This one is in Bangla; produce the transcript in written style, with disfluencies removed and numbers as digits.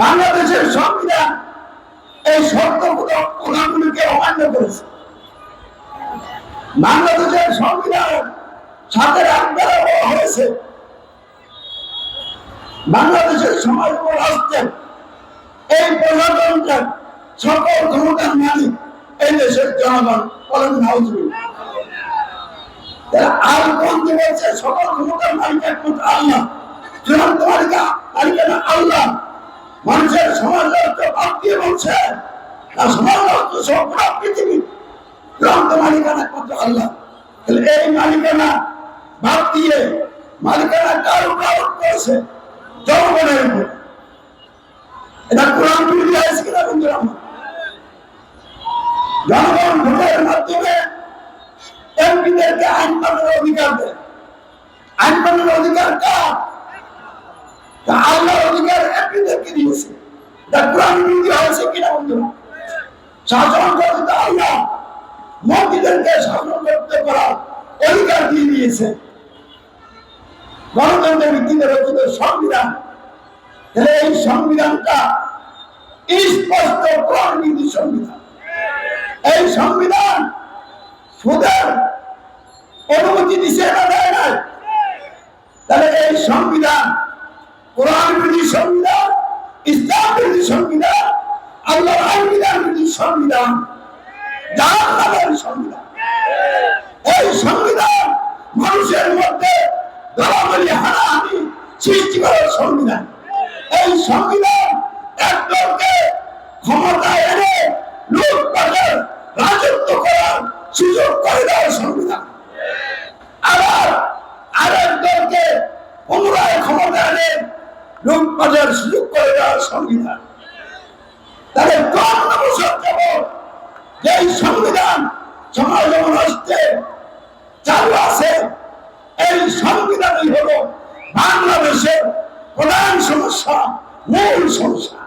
বাংলাদেশের সংবিধান এই শর্তগুলোকে অমান্য করেছে। বাংলাদেশের সংবিধান সাথে রাখবেলা বলা হয়েছে বাংলাদেশের সমাজ ও রাষ্ট্রের এই প্রজাতন্ত্রের সকল ক্ষমতার মালিক এই দেশের জনগণ। বলেন নাউজুবিল্লাহ। আর কোন বলছে সকল ক্ষমতার মালিক একমাত্র আল্লাহ, চূড়ান্ত মালিকানা আল্লাহ। মানুষের সমাজ রাষ্ট্র বাদ দিয়ে বলছে না, সমাজ রাষ্ট্র সব পৃথিবী চূড়ান্ত মালিকানা একমাত্র আল্লাহ। তাহলে এই মালিকানা বাদ দিয়ে মালিকানা কার উপর আরোপ করেছে? জনগণের উপর। এটা কোরআন বিরোধী হয়েছে কিনা বন্ধুরা? জনগণ ভোটের মাধ্যমে এমপিদেরকে আইন মানার অধিকার দেয়। আইন মানার অধিকার কার? আল্লাহর অধিকার এমপিদেরকে দিয়েছে। এটা কোরআন বিরোধী হয়েছে কিনা বন্ধুরা? শাসন করতে আল্লাহ মন্ত্রীদেরকে শাসন করতে পারার অধিকার দিয়ে দিয়েছে। গণতন্ত্রের ভিত্তিতে রচিত সংবিধান। এই সংবিধানটা স্পষ্ট কোরআন বিরোধী সংবিধান। এই সংবিধান সুদের অনুমতি দিচ্ছে না, দেয় না। তাহলে এই সংবিধান কোরআন বিরোধী সংবিধান, ইসলাম বিরোধী সংবিধান, আল্লাহর আইন বিধান বিরোধী সংবিধান, জাহান্নামের সংবিধান। এই সংবিধান মানুষের মধ্যে দলাদলি হানাহানি সৃষ্টি করার সংবিধান। এই সংবিধান একদলকে ক্ষমতায় এনে লুটপাটের রাজত্ব করার সুযোগ করে দেওয়ার সংবিধান। আবার আরেক দলকে পুনরায় ক্ষমতা এনে লুটপাটের সুযোগ করে দেওয়ার সংবিধান। তাদের ৫৪ বছর যাবৎ যেই সংবিধান সমাজ ও রাষ্ট্রে চালু আছে, এই সংবিধানই হলো বাংলাদেশের প্রধান সমস্যা, মূল সমস্যা।